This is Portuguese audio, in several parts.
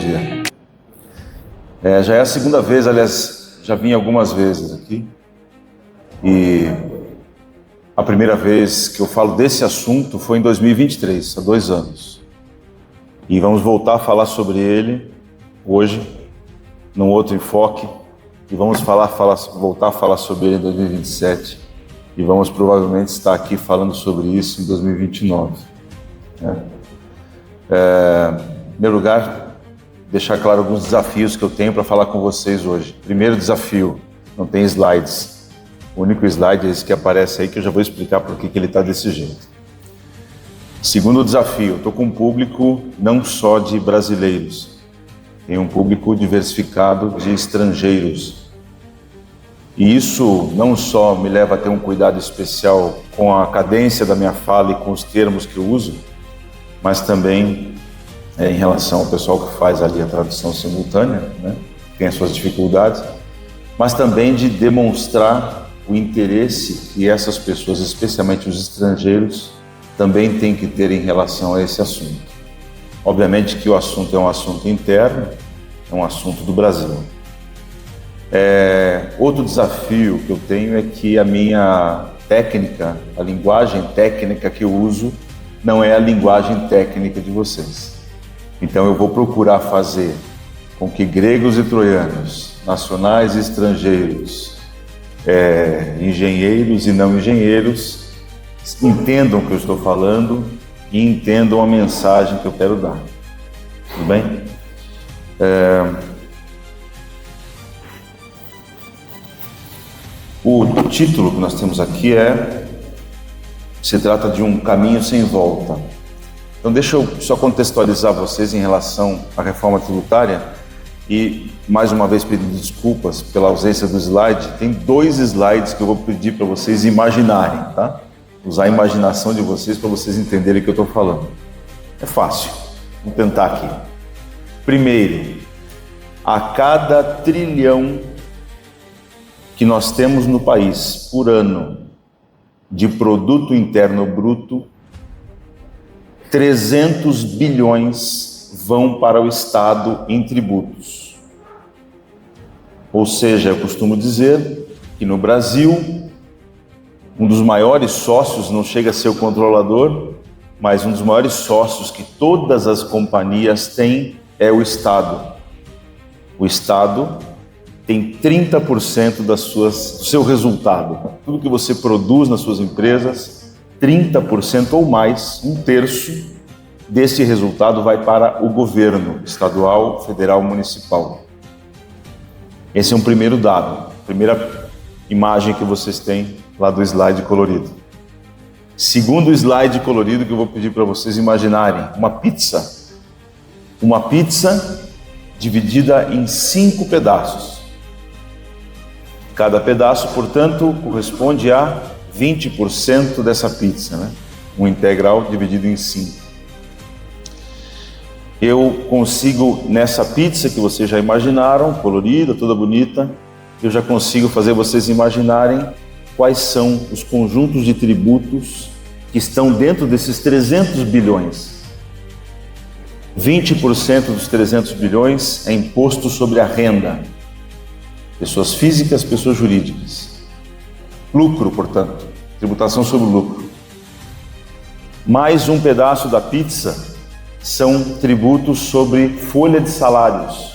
dia. Já é a segunda vez, aliás, já vim algumas vezes aqui. E a primeira vez que eu falo desse assunto foi em 2023, há 2 anos. E vamos voltar a falar sobre ele hoje, num outro enfoque. E vamos voltar a falar sobre ele em 2027. E vamos provavelmente estar aqui falando sobre isso em 2029. Em primeiro lugar, deixar claro alguns desafios que eu tenho para falar com vocês hoje. Primeiro desafio, não tem slides. O único slide é esse que aparece aí, que eu já vou explicar por que ele está desse jeito. Segundo desafio, estou com um público não só de brasileiros, tem um público diversificado de estrangeiros. E isso não só me leva a ter um cuidado especial com a cadência da minha fala e com os termos que eu uso, mas também em relação ao pessoal que faz ali a tradução simultânea, né? Tem as suas dificuldades, mas também de demonstrar o interesse que essas pessoas, especialmente os estrangeiros, também têm que ter em relação a esse assunto. Obviamente que o assunto é um assunto interno, é um assunto do Brasil. Outro desafio que eu tenho é que a minha técnica, a linguagem técnica que eu uso, não é a linguagem técnica de vocês. Então eu vou procurar fazer com que gregos e troianos, nacionais e estrangeiros, engenheiros e não engenheiros, entendam o que eu estou falando e entendam a mensagem que eu quero dar. Tudo bem? O título que nós temos aqui se trata de um caminho sem volta. Então deixa eu só contextualizar vocês em relação à reforma tributária e, mais uma vez, pedir desculpas pela ausência do slide. Tem 2 slides que eu vou pedir para vocês imaginarem, tá? Usar a imaginação de vocês para vocês entenderem o que eu estou falando. É fácil. Vamos tentar aqui. Primeiro, a cada trilhão que nós temos no país por ano de produto interno bruto, 300 bilhões vão para o Estado em tributos. Ou seja, eu costumo dizer que no Brasil, um dos maiores sócios, não chega a ser o controlador, mas um dos maiores sócios que todas as companhias têm é o Estado. O Estado tem 30% do seu resultado. Tudo que você produz nas suas empresas, 30% ou mais, 1/3 desse resultado vai para o governo estadual, federal, municipal. Esse é um primeiro dado, primeira imagem que vocês têm lá do slide colorido. Segundo slide colorido que eu vou pedir para vocês imaginarem, uma pizza. Uma pizza dividida em 5 pedaços. Cada pedaço, portanto, corresponde a 20% dessa pizza, né? Um integral dividido em 5. Eu consigo, nessa pizza que vocês já imaginaram, colorida, toda bonita, eu já consigo fazer vocês imaginarem quais são os conjuntos de tributos que estão dentro desses 300 bilhões. 20% dos 300 bilhões é imposto sobre a renda. Pessoas físicas, pessoas jurídicas. Lucro, portanto, tributação sobre o lucro. Mais um pedaço da pizza são tributos sobre folha de salários,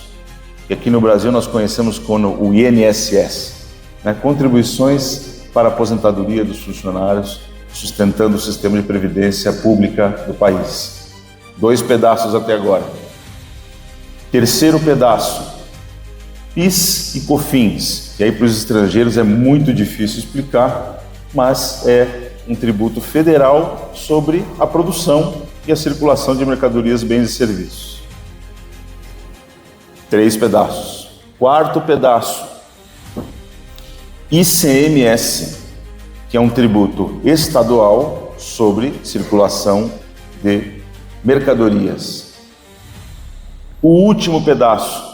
que aqui no Brasil nós conhecemos como o INSS, né? Contribuições para a aposentadoria dos funcionários, sustentando o sistema de previdência pública do país. 2 pedaços até agora. Terceiro pedaço, PIS e COFINS, e aí para os estrangeiros é muito difícil explicar, mas é um tributo federal sobre a produção e a circulação de mercadorias, bens e serviços. 3 pedaços. Quarto pedaço, ICMS, que é um tributo estadual sobre circulação de mercadorias. O último pedaço,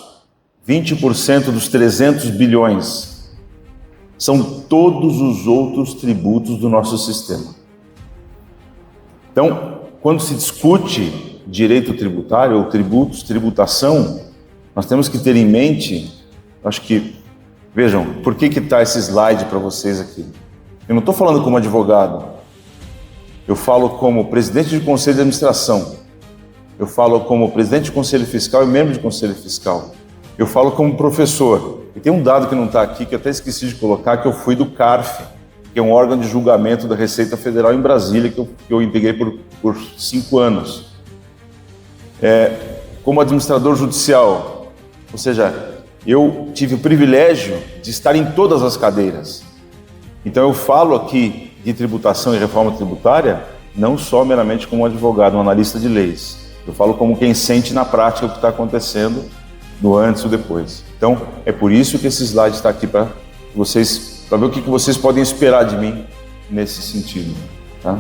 20% dos 300 bilhões, são todos os outros tributos do nosso sistema. Então, quando se discute direito tributário ou tributos, tributação, Nós temos que ter em mente, acho que, vejam, por que está esse slide para vocês aqui? Eu não estou falando como advogado, eu falo como presidente de conselho de administração, eu falo como presidente de conselho fiscal e membro de conselho fiscal, eu falo como professor. E tem um dado que não está aqui, que eu até esqueci de colocar, que eu fui do CARF, que é um órgão de julgamento da Receita Federal em Brasília, que eu integrei por 5 anos. Como administrador judicial, ou seja, eu tive o privilégio de estar em todas as cadeiras. Então eu falo aqui de tributação e reforma tributária, não só meramente como advogado, um analista de leis. Eu falo como quem sente na prática o que está acontecendo no antes e depois. Então é por isso que esse slide está aqui para vocês, para ver o que vocês podem esperar de mim nesse sentido. Tá?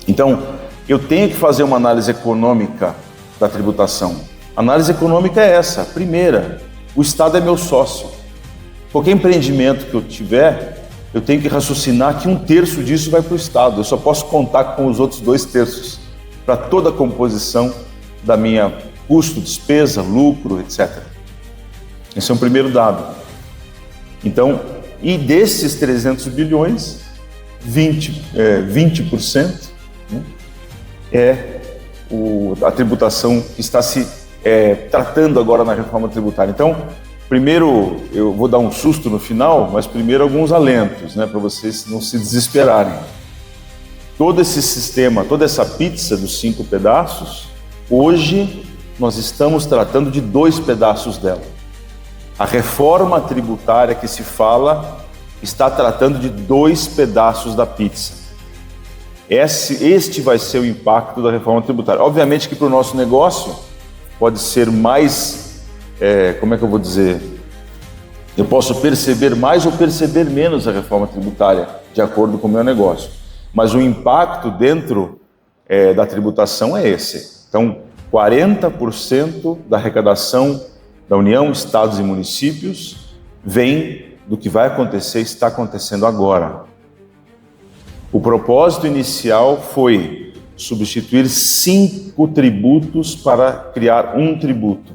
Então eu tenho que fazer uma análise econômica da tributação. A análise econômica é essa. Primeira, o Estado é meu sócio. Qualquer empreendimento que eu tiver, eu tenho que raciocinar que 1/3 disso vai para o Estado. Eu só posso contar com os outros 2/3 para toda a composição da minha custo, despesa, lucro, etc. Esse é o primeiro dado. Então, e desses 300 bilhões, 20% né, é a tributação que está se tratando agora na reforma tributária. Então, primeiro, eu vou dar um susto no final, mas primeiro alguns alentos, né, para vocês não se desesperarem. Todo esse sistema, toda essa pizza dos 5 pedaços, hoje nós estamos tratando de 2 pedaços dela. A reforma tributária que se fala está tratando de 2 pedaços da pizza. Este vai ser o impacto da reforma tributária. Obviamente que para o nosso negócio pode ser mais, como é que eu vou dizer? Eu posso perceber mais ou perceber menos a reforma tributária, de acordo com o meu negócio. Mas o impacto dentro da tributação é esse. Então, 40% da arrecadação da União, estados e municípios vem do que vai acontecer, está acontecendo agora. O propósito inicial foi substituir 5 tributos para criar um tributo.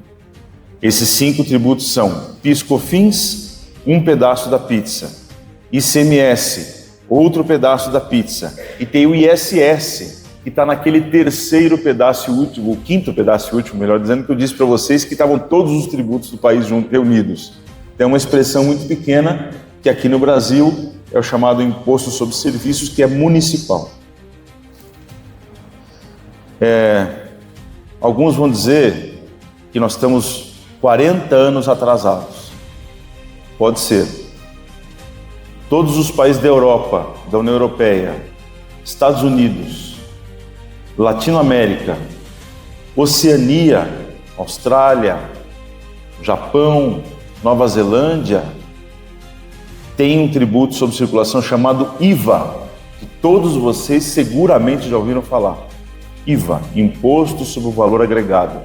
Esses 5 tributos são PIS/COFINS, um pedaço da pizza, ICMS, outro pedaço da pizza, e tem o ISS, que está naquele terceiro pedaço último, o quinto pedaço último, melhor dizendo, que eu disse para vocês que estavam todos os tributos do país reunidos. Tem uma expressão muito pequena, que aqui no Brasil é o chamado Imposto sobre Serviços, que é municipal. Alguns vão dizer que nós estamos 40 anos atrasados. Pode ser. Todos os países da Europa, da União Europeia, Estados Unidos, Latinoamérica, Oceania, Austrália, Japão, Nova Zelândia, tem um tributo sobre circulação chamado IVA, que todos vocês seguramente já ouviram falar. IVA, Imposto sobre o Valor Agregado.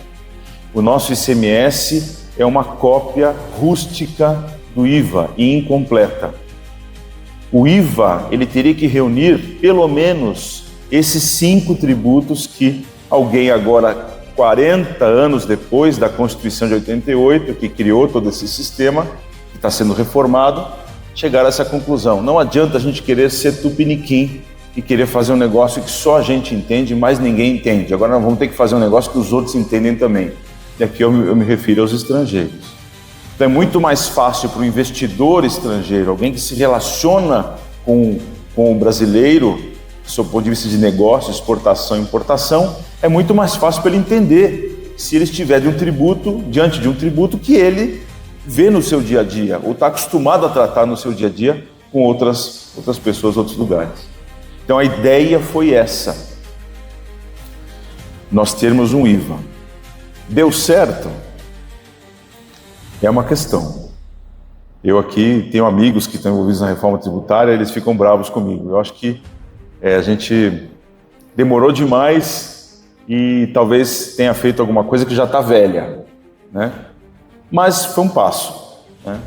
O nosso ICMS é uma cópia rústica do IVA e incompleta. O IVA, ele teria que reunir pelo menos esses 5 tributos que alguém agora, 40 anos depois da Constituição de 88, que criou todo esse sistema, que está sendo reformado, chegaram a essa conclusão. Não adianta a gente querer ser tupiniquim e querer fazer um negócio que só a gente entende, mas ninguém entende. Agora nós vamos ter que fazer um negócio que os outros entendem também. E aqui eu me refiro aos estrangeiros. Então é muito mais fácil para o investidor estrangeiro, alguém que se relaciona com o brasileiro, do seu ponto de vista de negócio, exportação e importação, é muito mais fácil para ele entender se ele estiver diante de um tributo que ele vê no seu dia a dia, ou está acostumado a tratar no seu dia a dia com outras pessoas, outros lugares. Então a ideia foi essa, nós termos um IVA. Deu certo? É uma questão. Eu aqui tenho amigos que estão envolvidos na reforma tributária, eles ficam bravos comigo. Eu acho que a gente demorou demais e talvez tenha feito alguma coisa que já está velha, né? Mas foi um passo, né?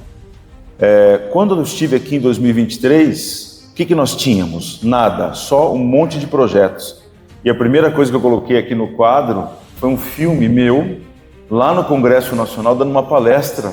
Quando eu estive aqui em 2023, o que nós tínhamos? Nada, só um monte de projetos. E a primeira coisa que eu coloquei aqui no quadro foi um filme meu, lá no Congresso Nacional, dando uma palestra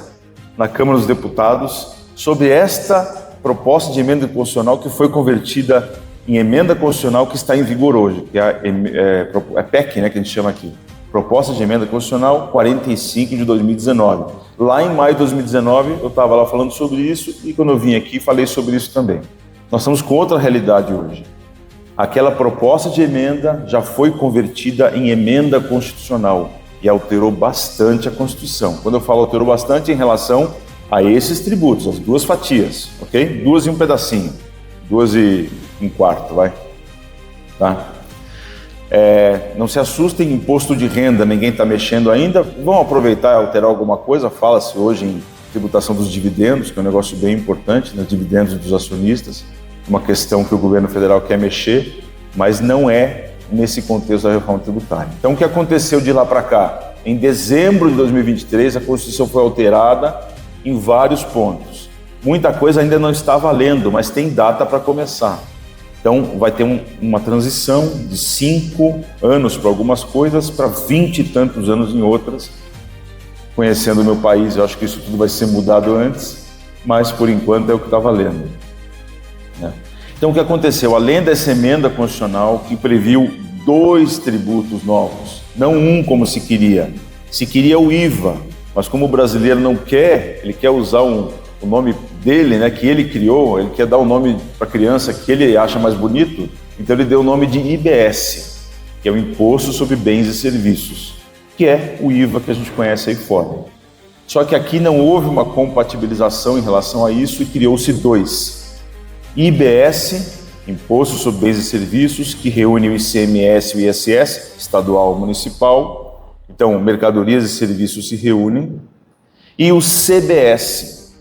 na Câmara dos Deputados sobre esta proposta de emenda constitucional que foi convertida em emenda constitucional que está em vigor hoje, que é a PEC, né, que a gente chama aqui. Proposta de Emenda Constitucional 45 de 2019. Lá em maio de 2019, eu estava lá falando sobre isso e quando eu vim aqui, falei sobre isso também. Nós estamos com outra realidade hoje. Aquela proposta de emenda já foi convertida em emenda constitucional e alterou bastante a Constituição. Quando eu falo alterou bastante, em relação a esses tributos, as duas fatias, ok? 2 e um pedacinho, 2 e um quarto, vai? Tá? Não se assustem, imposto de renda, ninguém está mexendo ainda. Vão aproveitar e alterar alguma coisa. Fala-se hoje em tributação dos dividendos, que é um negócio bem importante, né? Dividendos dos acionistas, uma questão que o governo federal quer mexer, mas não é nesse contexto da reforma tributária. Então, o que aconteceu de lá para cá? Em dezembro de 2023, a Constituição foi alterada em vários pontos. Muita coisa ainda não está valendo, mas tem data para começar. Então, vai ter uma transição de 5 anos para algumas coisas, para 20 e tantos anos em outras. Conhecendo o meu país, eu acho que isso tudo vai ser mudado antes, mas por enquanto é o que está valendo. Então, o que aconteceu? Além dessa emenda constitucional que previu 2 tributos novos, não um como se queria o IVA, mas como o brasileiro não quer, ele quer usar o nome dele, né, que ele criou, ele quer dar o nome para a criança que ele acha mais bonito, então ele deu o nome de IBS, que é o Imposto sobre Bens e Serviços, que é o IVA que a gente conhece aí fora. Só que aqui não houve uma compatibilização em relação a isso e criou-se 2. IBS, Imposto sobre Bens e Serviços, que reúne o ICMS e o ISS, estadual e municipal. Então, mercadorias e serviços se reúnem. E o CBS,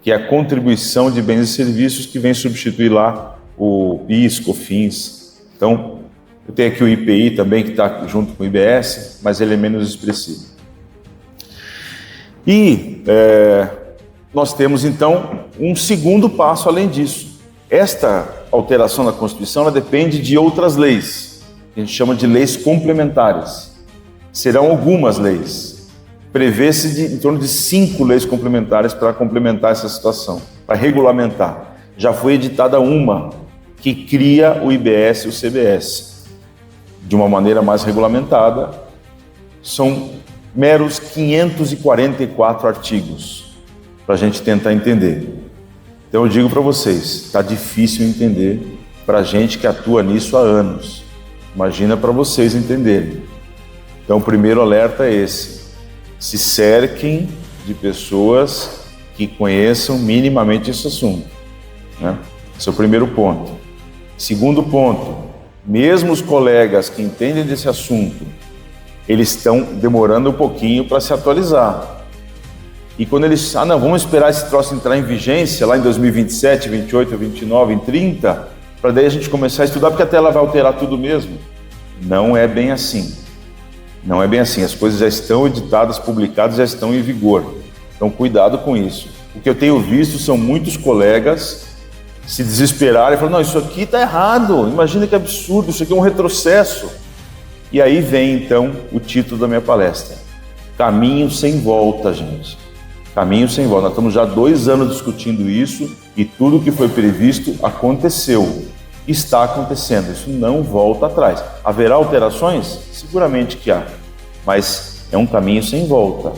que é a Contribuição de Bens e Serviços, que vem substituir lá o PIS, COFINS. Então, eu tenho aqui o IPI também, que está junto com o IBS, mas ele é menos expressivo. E nós temos, então, um segundo passo além disso. Esta alteração na Constituição ela depende de outras leis, que a gente chama de leis complementares. Serão algumas leis. Prevê-se em torno de 5 leis complementares para complementar essa situação, para regulamentar. Já foi editada uma que cria o IBS e o CBS de uma maneira mais regulamentada. São meros 544 artigos para a gente tentar entender. Então eu digo para vocês, está difícil entender para a gente que atua nisso há anos. Imagina para vocês entenderem. Então o primeiro alerta é esse. Se cerquem de pessoas que conheçam minimamente esse assunto, né? Esse é o primeiro ponto. Segundo ponto, mesmo os colegas que entendem desse assunto, eles estão demorando um pouquinho para se atualizar. E quando eles não, vamos esperar esse troço entrar em vigência lá em 2027, 28, 29, 30, para daí a gente começar a estudar, porque até ela vai alterar tudo mesmo. Não é bem assim. Não é bem assim. As coisas já estão editadas, publicadas, já estão em vigor. Então, cuidado com isso. O que eu tenho visto são muitos colegas se desesperarem e falar, não, isso aqui está errado, imagina que absurdo, isso aqui é um retrocesso. E aí vem, então, o título da minha palestra. Caminho sem volta, gente. Caminho sem volta. Nós estamos já 2 anos discutindo isso e tudo que foi previsto aconteceu. Está acontecendo. Isso não volta atrás. Haverá alterações? Seguramente que há. Mas é um caminho sem volta.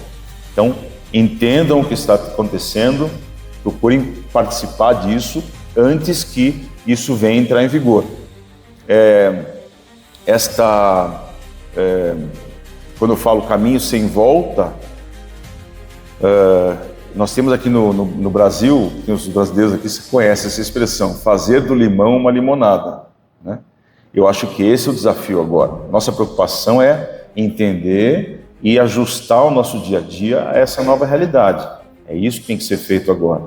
Então, entendam o que está acontecendo, procurem participar disso antes que isso venha entrar em vigor. Quando eu falo caminho sem volta, nós temos aqui no Brasil, os brasileiros aqui se conhecem essa expressão, fazer do limão uma limonada, né? Eu acho que esse é o desafio agora. Nossa preocupação é entender e ajustar o nosso dia a dia a essa nova realidade. É isso que tem que ser feito agora.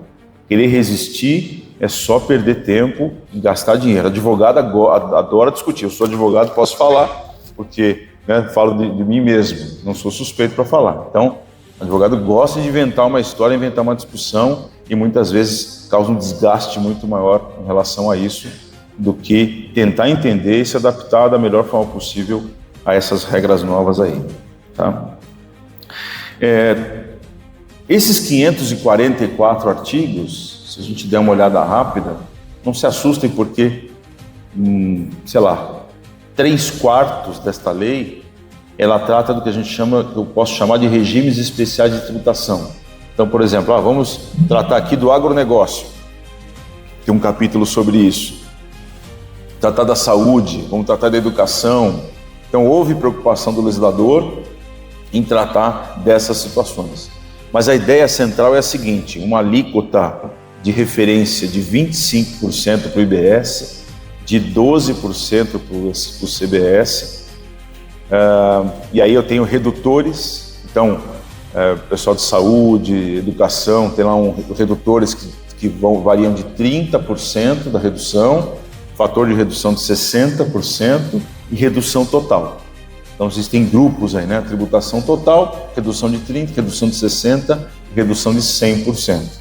Querer resistir é só perder tempo e gastar dinheiro. Advogado adora discutir. Eu sou advogado, posso falar, porque falo de mim mesmo, não sou suspeito para falar. Então, o advogado gosta de inventar uma história, inventar uma discussão e muitas vezes causa um desgaste muito maior em relação a isso do que tentar entender e se adaptar da melhor forma possível a essas regras novas aí, tá? Esses 544 artigos, se a gente der uma olhada rápida, não se assustem porque, 3/4 desta lei, ela trata do que a gente chama, que eu posso chamar de regimes especiais de tributação. Então, por exemplo, vamos tratar aqui do agronegócio, tem um capítulo sobre isso. Tratar da saúde, vamos tratar da educação. Então, houve preocupação do legislador em tratar dessas situações. Mas a ideia central é a seguinte: uma alíquota de referência de 25% para o IBS, de 12% para o CBS, e aí eu tenho redutores. Então, pessoal de saúde, educação, tem lá redutores que variam de 30% da redução, fator de redução de 60% e redução total. Então existem grupos aí, né? Tributação total, redução de 30%, redução de 60% e redução de 100%.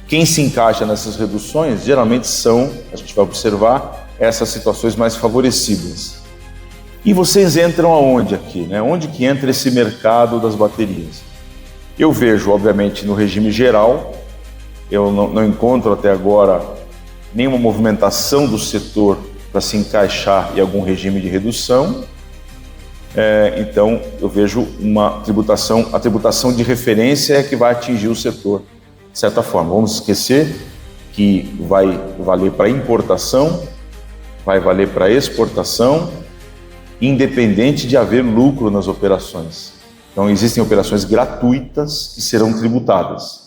Quem se encaixa nessas reduções geralmente são, a gente vai observar, essas situações mais favorecidas. E vocês entram aonde aqui, né? Onde que entra esse mercado das baterias? Eu vejo, obviamente, no regime geral, eu não encontro até agora nenhuma movimentação do setor para se encaixar em algum regime de redução. Então, eu vejo a tributação de referência é que vai atingir o setor, de certa forma. Vamos esquecer que vai valer para importação, vai valer para exportação, independente de haver lucro nas operações. Então, existem operações gratuitas que serão tributadas.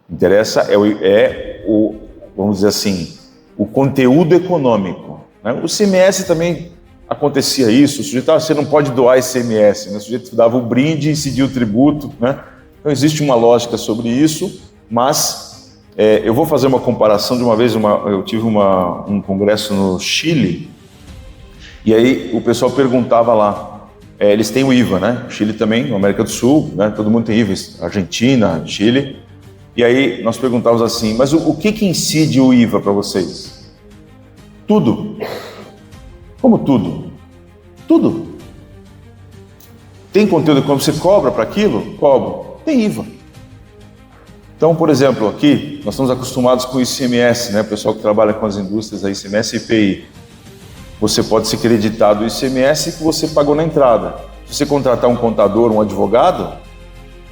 Interessa vamos dizer assim, o conteúdo econômico, né? O ICMS também acontecia isso, o sujeito, você não pode doar ICMS, né? O sujeito dava o brinde e incidia o tributo, né? Então existe uma lógica sobre isso, mas eu vou fazer uma comparação de uma vez, eu tive um congresso no Chile, e aí o pessoal perguntava lá, eles têm o IVA, né? O Chile também, na América do Sul, né? Todo mundo tem IVA, Argentina, Chile. E aí nós perguntávamos assim, mas o que incide o IVA para vocês? Tudo. Como tudo? Tudo. Tem conteúdo quando você cobra para aquilo? Cobro. Tem IVA. Então, por exemplo, aqui nós estamos acostumados com o ICMS, né? O pessoal que trabalha com as indústrias, a ICMS e IPI. Você pode ser creditado do ICMS que você pagou na entrada. Se você contratar um contador, um advogado,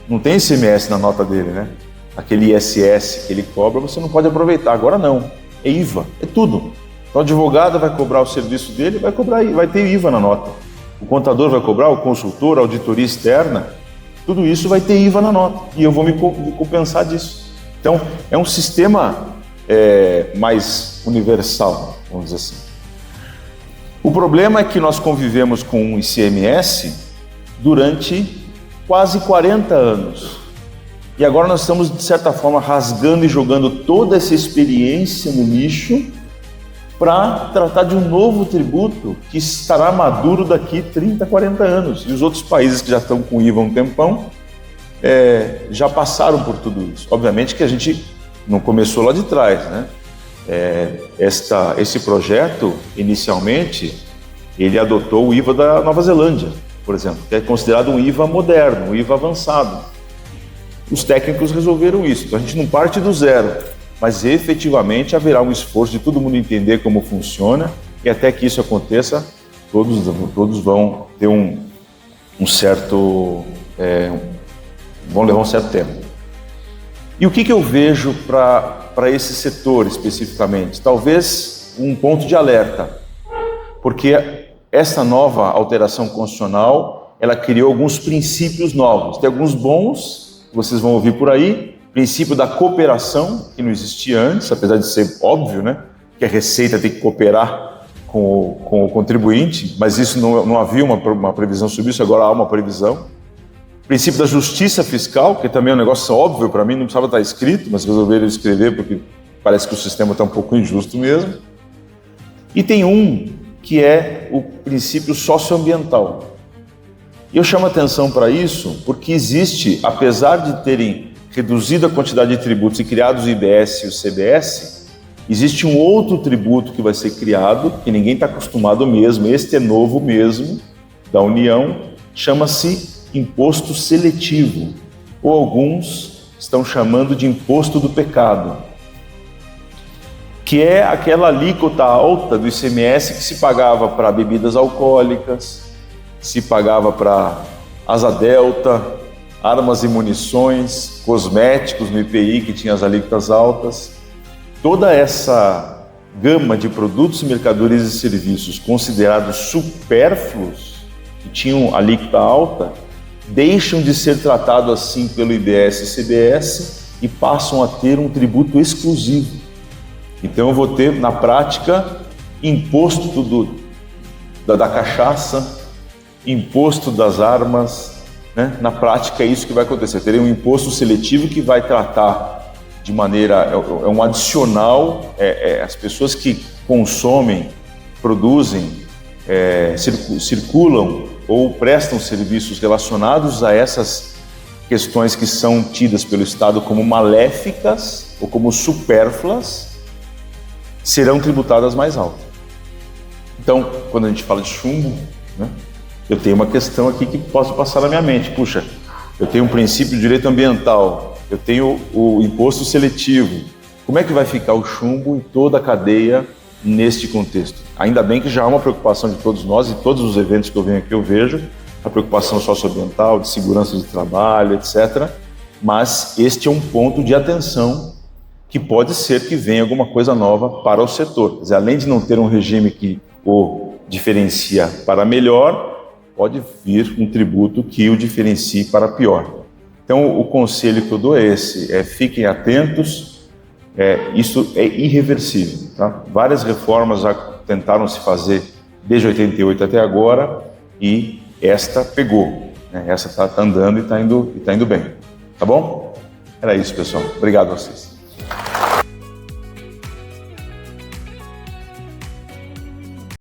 não tem ICMS na nota dele, né? Aquele ISS que ele cobra, você não pode aproveitar. Agora não, é IVA, é tudo. Então o advogado vai cobrar o serviço dele, vai ter IVA na nota. O contador vai cobrar, o consultor, a auditoria externa, tudo isso vai ter IVA na nota. E eu vou me compensar disso. Então é um sistema mais universal, vamos dizer assim. O problema é que nós convivemos com o ICMS durante quase 40 anos. E agora nós estamos, de certa forma, rasgando e jogando toda essa experiência no lixo para tratar de um novo tributo que estará maduro daqui 30, 40 anos. E os outros países que já estão com IVA há um tempão já passaram por tudo isso. Obviamente que a gente não começou lá de trás, né? Esse projeto, inicialmente, ele adotou o IVA da Nova Zelândia, por exemplo, que é considerado um IVA moderno, um IVA avançado. Os técnicos resolveram isso, então a gente não parte do zero, mas efetivamente haverá um esforço de todo mundo entender como funciona e até que isso aconteça, todos vão ter vão levar um certo tempo. E o que eu vejo para esse setor especificamente? Talvez um ponto de alerta, porque essa nova alteração constitucional, ela criou alguns princípios novos, tem alguns bons, vocês vão ouvir por aí, princípio da cooperação, que não existia antes, apesar de ser óbvio, né, que a Receita tem que cooperar com o contribuinte, mas isso não havia uma previsão sobre isso, agora há uma previsão. Princípio da justiça fiscal, que também é um negócio óbvio para mim, não precisava estar escrito, mas resolveram escrever porque parece que o sistema está um pouco injusto mesmo. E tem um que é o princípio socioambiental. E eu chamo a atenção para isso porque existe, apesar de terem reduzido a quantidade de tributos e criado o IBS e o CBS, existe um outro tributo que vai ser criado, que ninguém está acostumado mesmo, este é novo mesmo, da União, chama-se imposto seletivo, ou alguns estão chamando de imposto do pecado, que é aquela alíquota alta do ICMS que se pagava para bebidas alcoólicas, se pagava para asa delta, armas e munições, cosméticos no IPI que tinha as alíquotas altas. Toda essa gama de produtos, mercadorias e serviços considerados supérfluos, que tinham alíquota alta, deixam de ser tratados assim pelo IBS e CBS e passam a ter um tributo exclusivo. Então eu vou ter, na prática, imposto da cachaça, imposto das armas, né? Na prática é isso que vai acontecer. Eu terei um imposto seletivo que vai tratar de maneira, é um adicional, as pessoas que consomem, produzem, circulam ou prestam serviços relacionados a essas questões que são tidas pelo Estado como maléficas ou como supérfluas, serão tributadas mais alto. Então, quando a gente fala de chumbo, né, eu tenho uma questão aqui que posso passar na minha mente. Puxa, eu tenho um princípio de direito ambiental, eu tenho o imposto seletivo. Como é que vai ficar o chumbo e toda a cadeia neste contexto? Ainda bem que já há uma preocupação de todos nós, e todos os eventos que eu venho aqui eu vejo, a preocupação socioambiental, de segurança de trabalho, etc. Mas este é um ponto de atenção que pode ser que venha alguma coisa nova para o setor. Quer dizer, além de não ter um regime que o diferencia para melhor, pode vir um tributo que o diferencie para pior. Então, o conselho que eu dou é esse, fiquem atentos, isso é irreversível. Tá? Várias reformas já tentaram se fazer desde 88 até agora e esta pegou, né? Essa está andando e está indo bem. Tá bom? Era isso, pessoal. Obrigado a vocês.